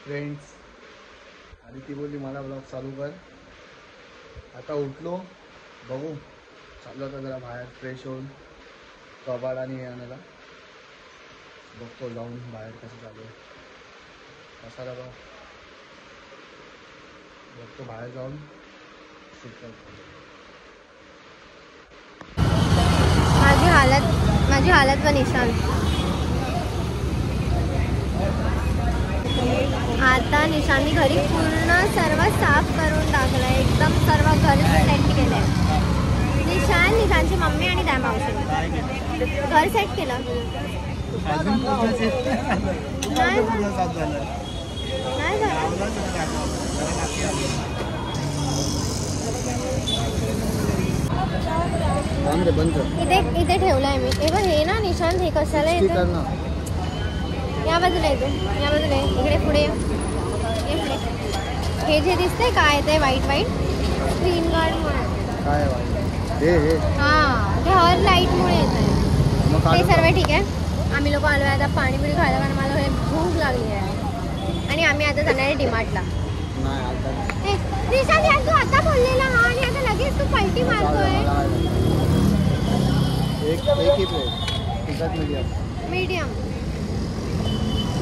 Friends आणि ती बोलली मला ब्लॉग चालू कर. आता उठलो, बघू चाललो आता जरा बाहेर फ्रेश होऊन कबाड आणि हे आणायला. बघतो जाऊन बाहेर कसं चालू आहे कसाला बघ. बघतो बाहेर जाऊन शूट करतो. माझी हालत पण निशान. आता निशांनी घरी पूर्ण सर्व साफ करून टाकलं. एकदम सर्व घर सेट केलंय. निशांची मम्मी आणि त्या मावशी घर सेट केलं. इथे ठेवलंय मी. हे ना निशांत हे कशाला येतं. या बाजूला येतो, या बाजूला इकडे पुढे पुढे. हे जे दिसतंय काय ते व्हाईट स्क्रीन गार्ड म्हणून. हां ते हर लाईटमुळे येत आहे. ते सर्व ठीक आहे. आम्ही लोक आलो आहे आता पाणीपुरी खायला कारण मला भूक लागली आहे. आणि आम्ही आता जाणार आहे डीमार्टला. निशांत यार तू आता बोललेला हा आणि आता लगेच तू पलटी मारतोय. मीडियम.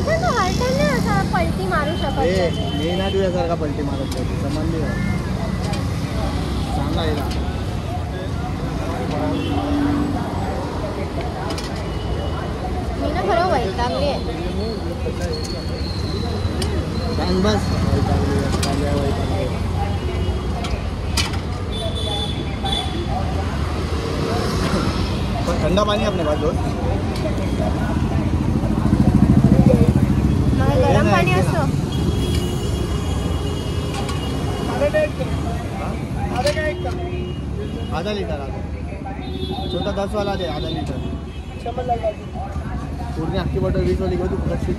तू हर टाइम नाही असा पलटी मारू शकत. मी ना तुझ्यासारखा पलटी मारत होती समजली सांगा येईल. मी ना खरं वैतागली आहे. बस ठंडा पानी अपने पास दोस्त. गरम पाणी असतं. आधा लीटर छोटा 10 वाला दे. आधा लीटर पूर्ण अख्खी बॉटल 20 वाली तू पकडशील.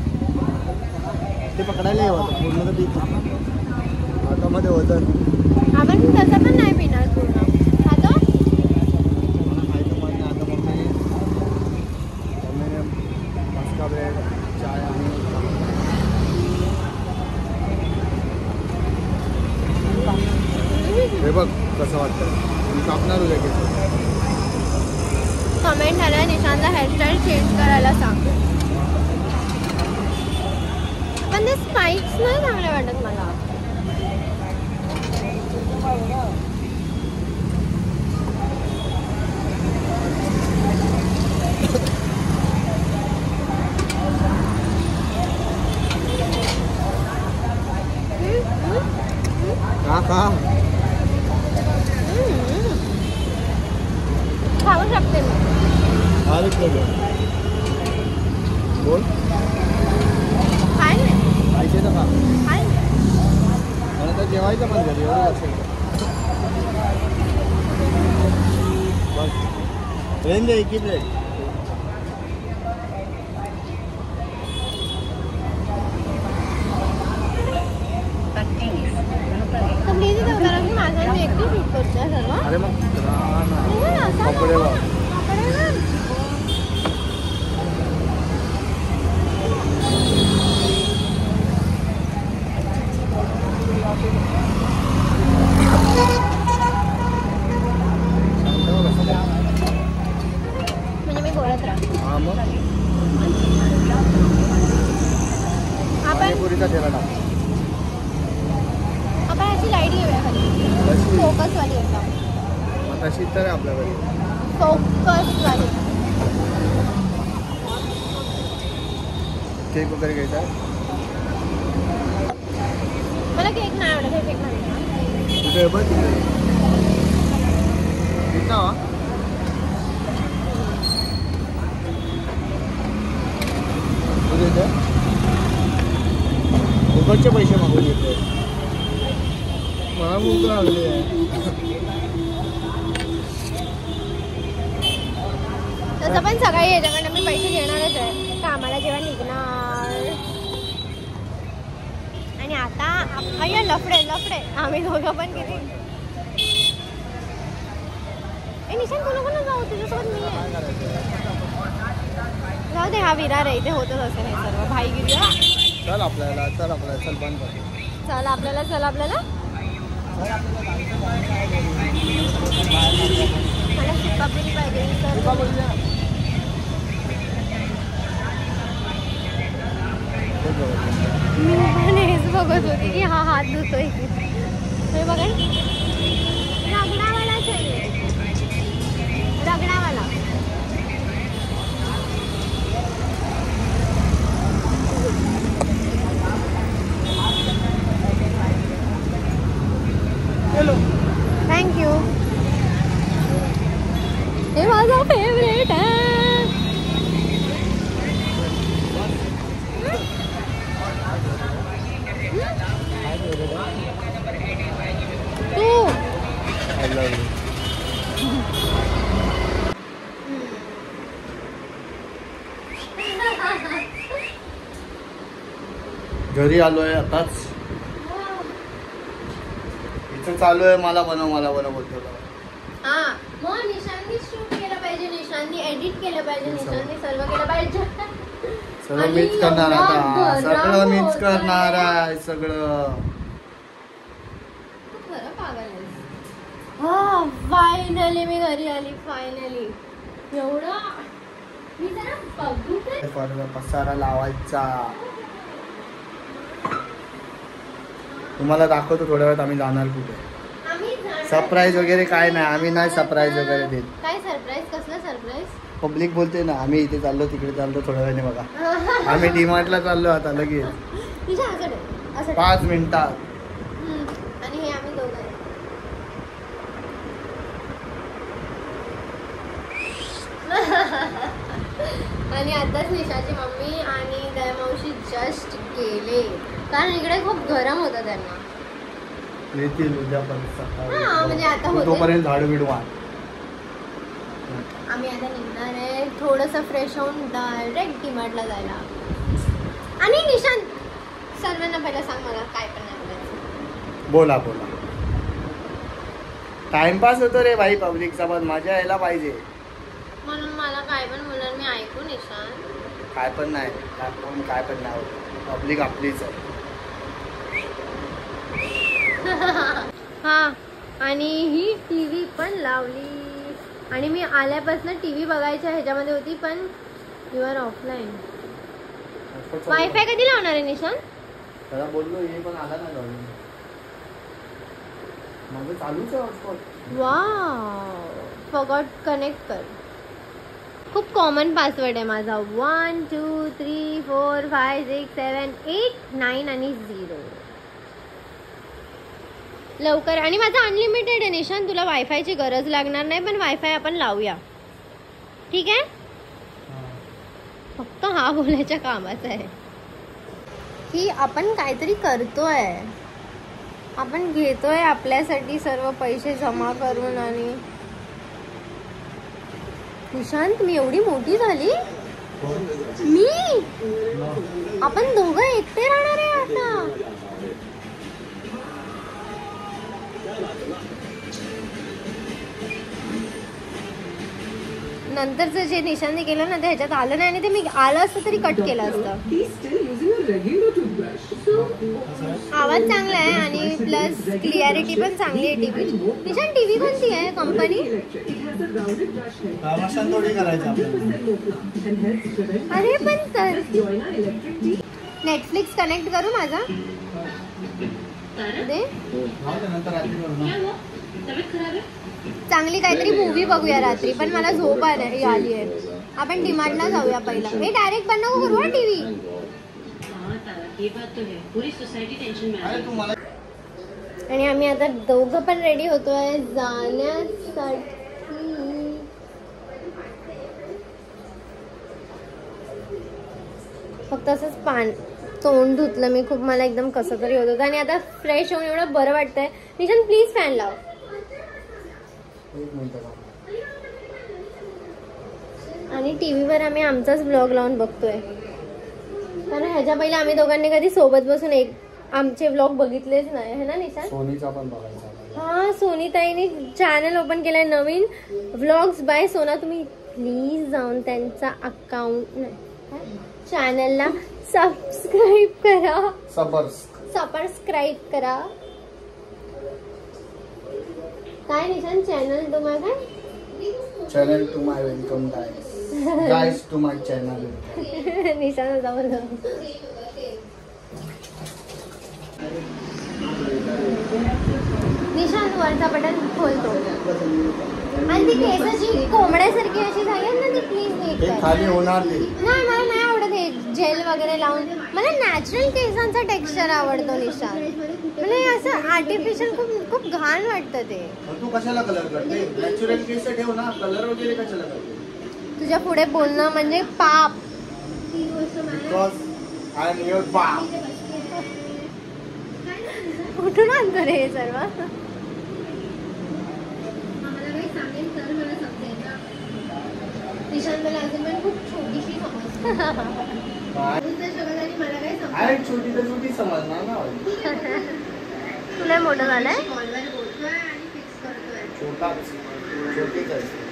ते पकडायला येतं पूर्ण तर पीक हातामध्ये होतं. आपण तसं पण नाही पिणार पूर्ण. आता खायचं पाणी. आता मम्मीने मस्का ब्रेड चाय आणि हे बघ कसं वाटतं. मी कापणार उद्या केस. कमेंट आला निशांतला हेअरस्टाईल चेंज करायला सांग. पण ते स्पाइक्स नाही चांगले वाटत मला. खाऊ शकते मी. बोल काय नाही खायचे तर खा. काय मला तर जेवायचं पण घरी एवढं असेल बस. रेंज आहे की प्लेट. प्लीज इथे उतारा की माझा मी एकटी शूट करते सर्व. अरे मग कपडे बघ. म्हणजे मी बोलत राहतो. हां मग आपण पुरीचा ठेला टाक. आपण याची लाईट घेऊया खाली. फोकस वाली एकदम. तशी तर आपल्याकडे फोकस वाली. केक वगैरे घ्यायचा आहे. मला केक नाही आवडत. हे केक नाही. कुठे बघ कितना वा तुझे फुकटचे पैसे मागून घेतोय. मला भूक लागली आहे. तसं पण सकाळी याच्याकडनं मी पैसे घेणारच आहे. कामाला जेव्हा निघणार. आणि आता अय्या लफडे आम्ही दोघं पण किती. निशांत कोण जाऊ तुझ्यासोबत मी आहे. जाऊ दे. हा विरार आहे. इथे होतच असेल हे सर्व भाईगिरी. चल आपल्याला चल बंद कर. चल आपल्याला मला सुकापुरी पाहिजे. मी पण हेच बघत होती की हा हात धुतोय. हे बघा रगडावालाच आहे. रगडावाला थँक्यू. हे माझा फेवरेट आहे. घरी आलोय आताच. इथं चालू आहे मला बनव बोलतो. हा मग निशांनी शूट केलं पाहिजे, निशांनी एडिट केलं पाहिजे, निशांनी सर्व केलं पाहिजे. सगळं मीच करणार आता. सगळं मीच करणार आहे सगळं. खरं पागल आहे. हा फायनली मी घरी आली. फायनली एवढं मी जरा बघू काय पसारा लावायचा. तुम्हाला दाखवतो थोड्या वेळात आम्ही जाणार कुठे. सरप्राईज वगैरे काय नाही. आम्ही नाही सरप्राईज वगैरे देत. काय सरप्राईज? कसलं सरप्राईज? पब्लिक बोलते ना आम्ही इथे चाललो तिकडे चाललो थोड्या वेळाने बघा. आम्ही डीमार्टला चाललो आता लगेच 5 मिनिटात. आणि हे आम्ही दोघं आणि आताच निशाची मम्मी आणि दया मावशी जस्ट गेले कारण इकडे खूप गरम होतं त्यांना. येतील उद्यापर्यंत सकाळी. म्हणजे आता होते तोपर्यंत झाडू बिडू आण. आम्ही आता निघणार आहे थोडंसं फ्रेश होऊन डायरेक्ट डीमार्टला जायला. आणि निशांत सर्वांना पहिला सांग मला काय पण नाही बोलायचं. बोला टाइमपास होतो रे भाई पब्लिकचा. पण मजा यायला पाहिजे म्हणून मला काय पण बोलणार मी ऐकू. निशांत काय पण नाही काय पण नाही होत. पब्लिक आपलीच आहे. हा आणि ही टीव्ही पण लावली. आणि मी आल्यापासून टीव्ही बघायच्या ह्याच्यामध्ये होती पण यू आर ऑफलाईन. वायफाय कधी लावणार आहे निशांत? त्याला बोललो हे पण आला ना जाऊन. माझं चालूच आहे हॉटस्पॉट. वाव फॉरगॉट कनेक्ट कर. खूप कॉमन पासवर्ड आहे माझा. 1 2 3 4 5 6 7 8 9 आणि 0. लवकर. आणि माझा अनलिमिटेड आहे निशांत. तुला वायफायची गरज लागणार नाही पण वायफाय आपण लावूया ठीक आहे. फक्त हा बोलायच्या कामाचा आहे की आपण काहीतरी करतोय. आपण घेतोय आपल्यासाठी सर्व पैसे जमा करून. आणि निशांत मी एवढी मोठी झाली. आपण दोघं एकटे राहणार आहे आता. नंतरचं जे निशांनी केलं ना ते ह्याच्यात आलं नाही आणि ते मी आलं असतं तरी कट केलं असतं. आवाज चांगला आहे आणि प्लस क्लिअरिटी पण चांगली आहे टीव्ही. निशांत टीव्ही कोणती आहे कंपनी? अरे पण तर नेटफ्लिक्स कनेक्ट करू माझा दे. चांगली काहीतरी मूवी बघूया रात्री. पण मला झोप आली आहे. आपण डीमार्टला जाऊया पहिला. हे डायरेक्ट बंद नको करू टीव्ही. आणि आम्ही आता दोघं पण रेडी होतोय जाण्यासाठी. फक्त असंच तोंड धुतलं मी. खूप मला एकदम कसं तरी होत होतं आणि आता फ्रेश होऊन एवढं बरं वाटतंय. निशांत प्लीज फॅन लाव. आणि टीव्हीवर आम्ही आमचाच ब्लॉग लावून बघतोय कारण ह्याच्या पहिले आम्ही दोघांनी कधी सोबत बसून आमचे ब्लॉग बघितलेच नाही है ना निशांत? सोनीचा पण बघायचा. हा सोनीताईने चॅनल ओपन केलाय नवीन व्लॉग्स बाय सोना. तुम्ही प्लीज जाऊन त्यांचा अकाउंट चॅनलला सबस्क्राईब करा. सबस्क्राईब करा. काय निशान चॅनल तुम्हाला काय channel to my welcome guys to my channel. निशान जाऊ निशान वरचा बटन खोलतो आणि ती केस अशी कोंबड्यासारखी अशी झाली ना ती प्लीज खाली होणार नाही. मला नाही आवडत हे जेल वगैरे लावून. मला नॅचरल केसांचा टेक्स्चर आवडतो निशान. मला असं आर्टिफिशियल खूप घाण वाटतं ते. तू कशाला कलर करते? नॅचरल केस ठेव ना, कलर वगैरे कशाला करते? तुझ्या पुढे बोलणं म्हणजे पाप. बिकॉज आय एम युअर पाप. कुठून आणतो रे हे सर्व? निशान मला अजून पण खूप छोटीशी समजते. छोटी तर छोटी समजणार ना. तुला मोठं झालंय. छोटाच छोटीच आहे.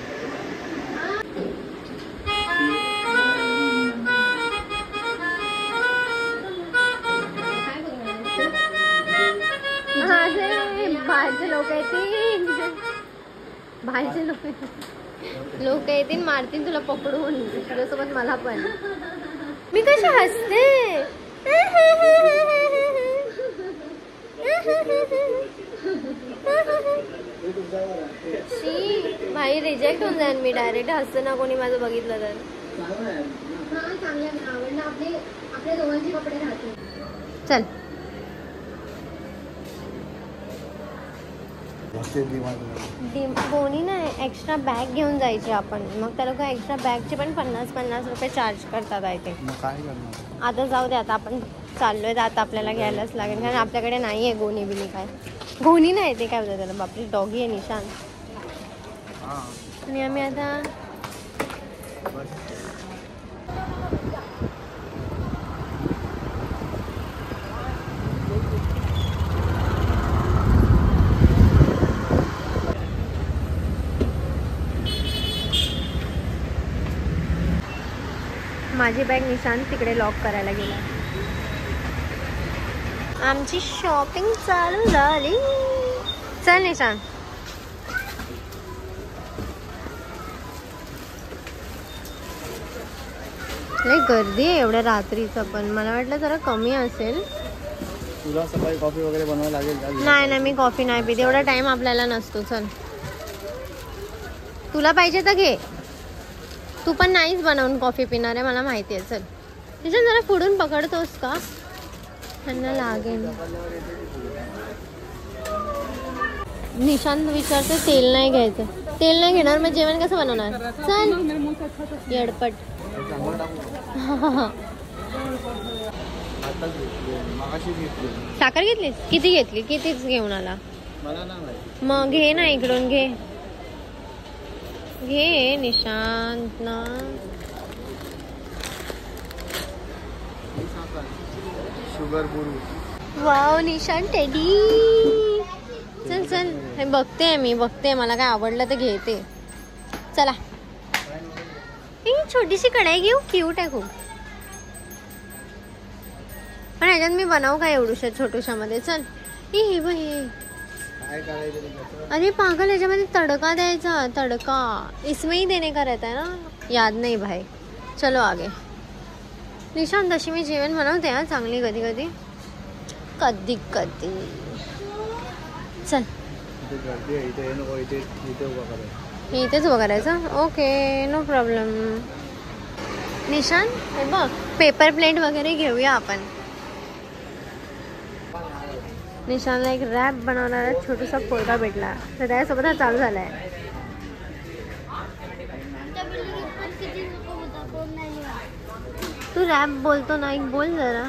बाहेरचे लोक येतील मारतील तुला पकडून. तुझ्यासोबत मला पण. मी कशी हसते. भाई रिजेक्ट होऊन जाईल मी डायरेक्ट. हसते ना कोणी माझं बघितलं तर. आपल्या दोघांचे कपडे राहतील. चल कोणी नाही एक्स्ट्रा बॅग घेऊन जायची आपण. मग त्या लोक एक्स्ट्रा बॅगचे पण 50-50 रुपये चार्ज करतात आहे ते. आता जाऊ दे. आता आपण चाललोय तर आता आपल्याला घ्यायलाच लागेल कारण आपल्याकडे नाही आहे गोणी बिनी. काय गोणी नाही ते काय होतं त्याला. बापरे डॉगी आहे निशान. आणि आम्ही आता माझी बॅग निशान तिकडे लॉक करायला गेला. आमची शॉपिंग चालू झाली. चल निशान. लई गर्दी आहे एवढ्या रात्रीचं. पण मला वाटलं जरा कमी असेल. तुला सकाळी कॉफी वगैरे बनवायला लागेल? नाही मी कॉफी नाही पिते. एवढा टाइम आपल्याला नसतो. चल तुला पाहिजे तर घे. तू पण नाहीच बनवून कॉफी पिणार आहे मला माहिती आहे. चल निशान जरा पुढून पकडतोस का? त्यांना लागेल. निशांत विचारते तेल नाही घ्यायचं. तेल नाही घेणार मग जेवण कसं बनवणार? चल येडपट. साखर घेतलीस? किती घेतली? कितीच घेऊन आला? मग घे ना इकडून. घे घे निशांत ना. शुगर गुरु. Wow Nishant teddy. चल चल हे बघते मी. बघते मला काय आवडलं तर घेते. चला ही छोटीशी कढाई घेऊ. क्यूट आहे खूप. पण ह्याच्यात मी बनवू काय एवढूशा छोटूशा मध्ये. चल हे बघ हे. अरे पागल ह्याच्यामध्ये तड़का द्यायचा. तड़का इसमें ही देने का रहता है ना. याद नहीं भाई. चलो आगे. निशांत तशी मी जेवण बनवते हा चांगली कधी कधी. कधी कधी. चल इथेच उभं करायचं. Okay no problem. निशांत हे बघ पेपर प्लेट वगैरे घेऊया आपण. निशानला एक रॅप बनवणारा छोटासा पोरगा भेटला तर त्यासोबत हा चालू झालाय. तू रॅप बोलतो ना. एक बोल जरा.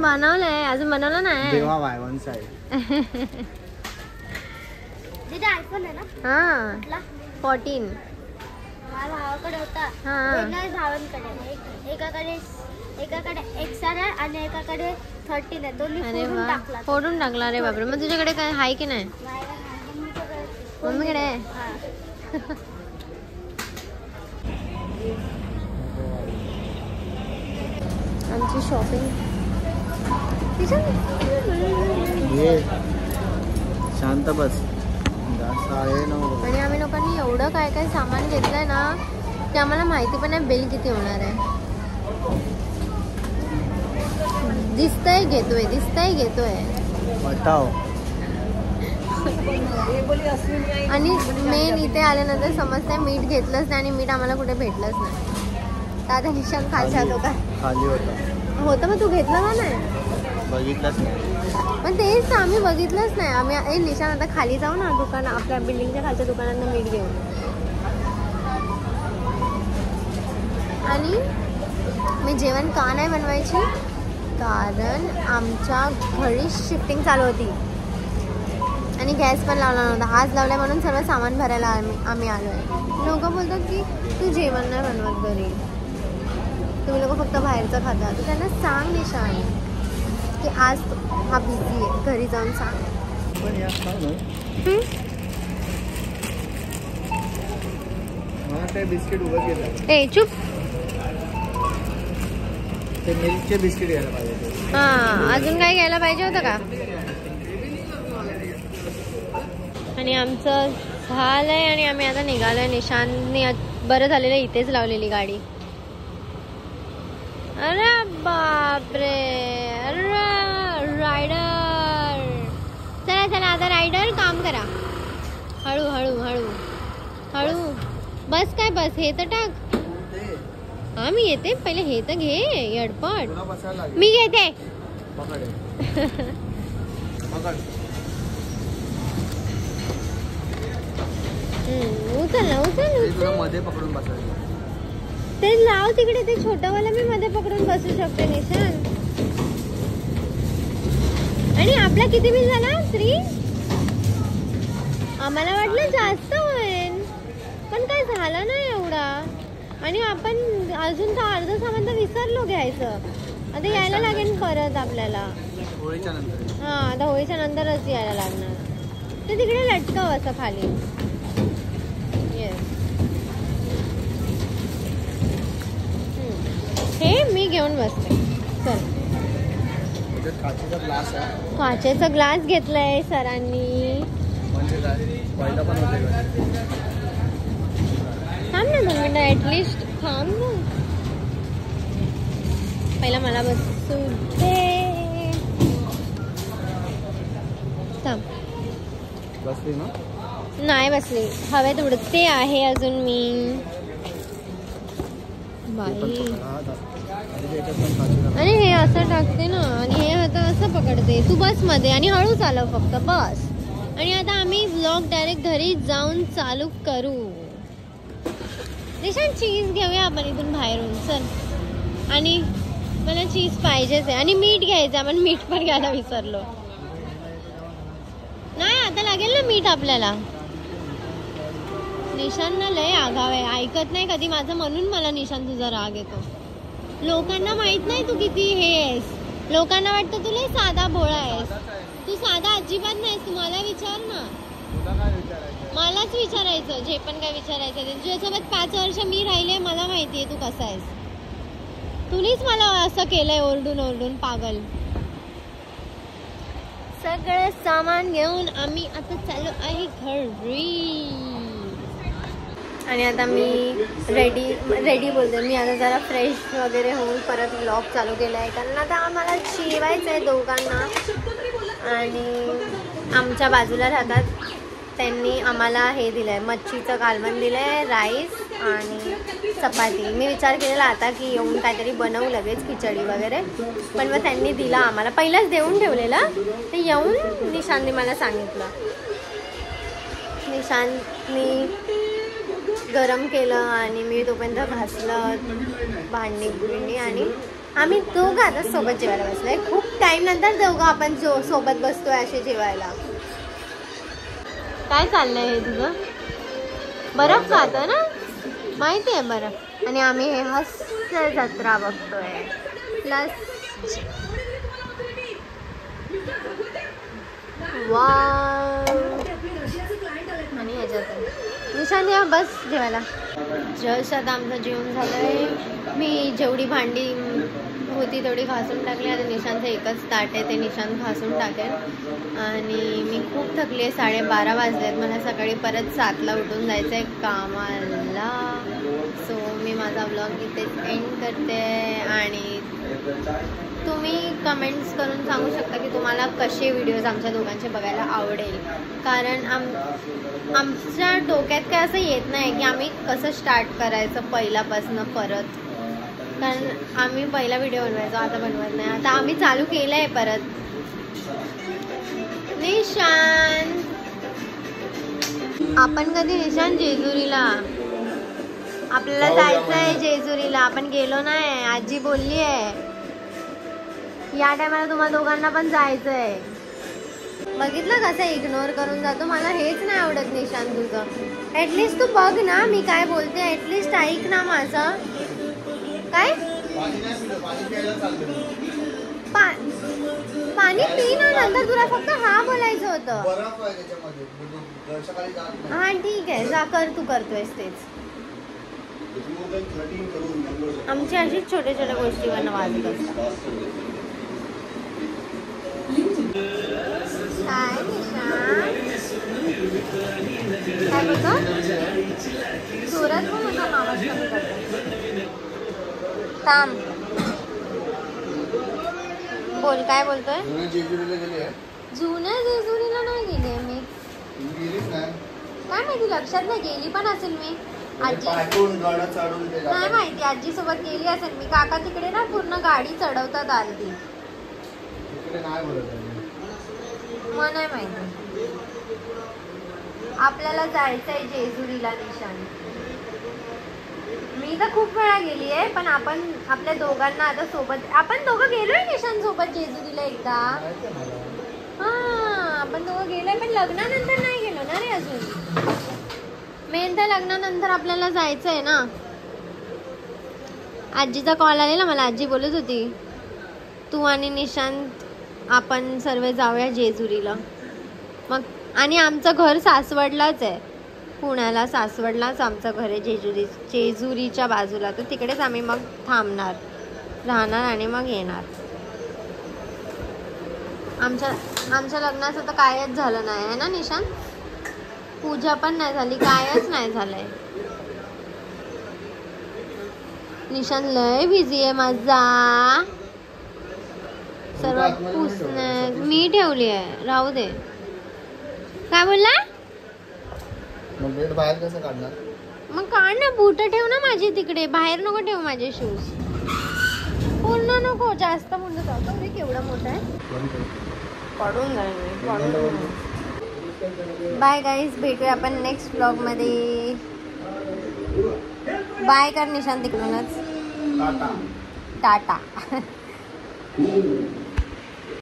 बनवलंय अजून बनवलं नाही. हा 14 भावाकडे होता. एकाकडे एक्सआर आणि एकाकडे 13 आहे. दोन्ही फोडून टाकला. फोडून टाकला रे बापरे. मग तुझ्याकडे काय आहे की नाही? मम्मीकडे आमची शॉपिंग. ये शांत बस, जास्त आहे ना. आणि आम्ही लोकांनी एवढं काय काय सामान घेतलंय ना ते आम्हाला माहिती पण नाही बिल किती होणार आहे. दिसतंय घेतोय बताओ. आणि मेन इथे आल्यानंतर समजतंय मीठ घेतलंच नाही आणि मीठ आम्हाला कुठे भेटलंच नाही. तर आता निशांत खालच्या आलो का खाली होतं मग तू घेतलं का नाही? बघितलंच नाही. पण तेच आम्ही बघितलंच नाही. आम्ही निशांत आता खाली जाऊ ना दुकान, आपल्या बिल्डिंगच्या खालच्या दुकानांना मीठ घेऊन. आणि मी जेवण का नाही बनवायची, कारण आमच्या घरी शिफ्टिंग चालू होती आणि गॅस पण लावला नव्हता. आज लावलाय म्हणून सर्व सामान भरायला आम्ही आलो आहे. लोक बोलतात की तू जेवण नाही बनवत घरी, तुम्ही लोक फक्त बाहेरचं खाता. तर त्यांना सांग निशान की आज हा बिझी आहे, घरी जाऊन सांग. पण या ते बिस्किट उभं केलं. ए चुप. ते मिल्कचे बिस्किट घ्यायला पाहिजे. हां, अजून काय घ्यायला पाहिजे होतं का? आणि आमचं झालंय आणि आम्ही आता निघालोय. निशांतने बरं झालेलं इथेच लावलेली गाडी. अरे बापरे, अरे रायडर. चला चला आता रायडर काम करा. हळू हळू हळू हळू. बस काय बस, हे तर टाक. हा मी येते, पहिले हे तर घे. येडपट मी घेते. उचल ना उचल. मध्ये पकडून बसायचं. ते लाव तिकडे, ते छोटंवाला मी मध्ये पकडून बसू शकते निशान. आणि आपला किती बिल झाला 3? आम्हाला वाटलं जास्त होईल पण काय झालं नाही एवढा. आणि आपण अजून तर अर्ध सामान तर विसरलो घ्यायचं. आता यायला लागेल परत आपल्याला होळीच्या नंतर. हा आता होळीच्या नंतरच यायला लागणार. ते तिकडे लटकाव असं खाली. हे मी घेऊन बसते. चल. काचेचा ग्लास घेतलाय सरांनी. थांब ना 2 मिनिटं ऍटलिस्ट थांब ना. पहिला मला बसू दे. थांब. बसली ना? नाही बसली, हवेत उडते आहे अजून मी. बाई. आणि हे असं टाकते ना आणि हे आता असं पकडते. तू बस मध्ये आणि हळू चालव फक्त बस. आणि आता आम्ही व्लॉग डायरेक्ट घरी जाऊन चालू करू. निशान चीज घेऊया आपण इथून बाहेरून. चल. आणि मला चीज पाहिजेच आहे आणि मीठ घ्यायचं. आपण मीठ पण घ्यायला विसरलो. नाही आता लागेल ना मीठ आपल्याला. निशान ना लय आगाव आहे, ऐकत नाही कधी माझं, म्हणून मला निशान तुझा राग येतो. लोकांना माहित नाही तू किती हे आहेस. लोकांना वाटतं तुला साधा भोळा आहेस. तू साधा अजिबात नाहीस. तू मला विचार ना. मलाच विचारायचं जे पण काय विचारायचं ते. तुझ्यासोबत 5 वर्ष मी राहिले, मला माहितीये तू कसा आहेस. तुम्हीच मला असं केलंय ओरडून ओरडून पागल. सगळं सामान घेऊन आम्ही आता चालू आहे घरी. आणि आता मी रेडी बोलते. मी आता जरा फ्रेश वगैरे होऊन परत व्लॉग चालू केला आहे, कारण आता आम्हाला जेवायचं आहे दोघांना. आणि आमच्या बाजूला राहतात त्यांनी आम्हाला हे दिलं आहे, मच्छीचं कालवण दिलं आहे, राईस आणि चपाती. मी विचार केलेला आता की येऊन काहीतरी बनवू लगेच खिचडी वगैरे, पण मग त्यांनी दिला आम्हाला. पहिलंच देऊन ठेवलेलं ते येऊन निशांतनी मला सांगितलं. निशांतनी गरम केलं आणि मी तोपर्यंत घासलं भांडी आणि आम्ही दोघं आता सोबत जेवायला बसलोय. खूप टाईम नंतर दोघं आपण सोबत बसतोय असे जेवायला. काय चाललंय हे तुझं? बर्फ खातं ना, माहिती आहे बर्फ. आणि आम्ही हे हास्य जत्रा बघतोय. प्लस आणि ह्याच्यात निशान या बस जेवायला. जस्ट आता आमचं जेवण झालंय. मी जेवढी भांडी होती तेवढी घासून टाकली. आता निशांतचं एकच ताट आहे, ते निशांत घासून टाकेल. आणि मी खूप थकली आहे, 12:30 वाजलेत. मला सकाळी परत 7ला उठून जायचं आहे कामाला. सो मी माझा व्लॉग इथेच एंड करते. आणि तुम्ही कमेंट्स करून सांगू शकता की तुम्हाला कसे व्हिडिओज आमच्या दोघांचे बघायला आवडेल. कारण आमच्या डोक्यात काय असं येत नाही की आम्ही कसं स्टार्ट करायचं पहिल्यापासून परत. कारण आम्ही पहिला व्हिडिओ बनवायचो, आता बनवत नाही. आता आम्ही चालू केलं आहे परत. निशांत, आपण कधी निशांत जेजुरीला, आपल्याला जायचं आहे जेजुरीला. आपण गेलो नाही, आजी बोलली आहे या टायमाला तुम्हाला दोघांना पण जायचं आहे. बघितलं कसं इग्नोर करून जातो. मला हेच नाही आवडत निशांत तुझं. ॲटलिस्ट तू बघ ना मी काय बोलते, ॲटलिस्ट ऐक ना माझं. काय पाणी पी ना, नंतर तुला फक्त हा बोलायचं होतं. हा ठीक आहे, जा कर, तू करतोयस तेच. आमची अशीच छोट्या छोट्या गोष्टीवरनं वाजत असतात. काय काय बोलतो सुरत पण होता आवाज कमी करतो. थांब, बोल काय बोलतोय. जुन्या जेजुरीला नाही गेले मी. काय माहिती, लक्षात नाही. गेली पण असेल मी. आजी नाही माहिती, आजी सोबत गेली असेल मी. काका तिकडे ना पूर्ण गाडी चढवतात आली. मग नाही माहिती. आपल्याला जायचंय जेजुरीला निशांत. मी तर खूप वेळा गेली आहे, पण आपण आपल्या दोघांना आता सोबत, आपण दोघं गेलोय निशांत सोबत जेजुरीला एकदा. हा आपण दोघं गेलोय, पण लग्नानंतर नाही गेलो ना रे अजून. मेन तर लग्नानंतर आपल्याला जायचंय ना. आजीचा कॉल आलेला मला. आजी बोलत होती तू आणि निशांत आपण सर्व जाऊया जेजुरीला. मग आणि आमचं घर सासवडलाच आहे, पुण्याला सासवडलाच आमचं घर आहे. जेजुरीच्या बाजूला. तर तिकडेच आम्ही मग थांबणार, राहणार आणि मग येणार. आमच्या लग्नाचं तर कायच झालं नाही आहे ना निशांत. पूजा पण नाही झाली, कायच नाही झालंय. निशांत लय बिझी आहे माझा. सर्व पुसणे मी ठेवली आहे, राहू दे. काय बोलला. मग बेड बाहेर कसं काढणार. मग काढ ना, बूट ठेव ना माझे तिकडे. बाहेर नको ठेव माझे शूज. पूर्ण नको, जास्त मोठं जातो. केवढं मोठं आहे, काढून जाईल. बाय गाईज, भेटूया आपण नेक्स्ट ब्लॉग मध्ये. बाय कर निशांत तिकडूनच. टाटा.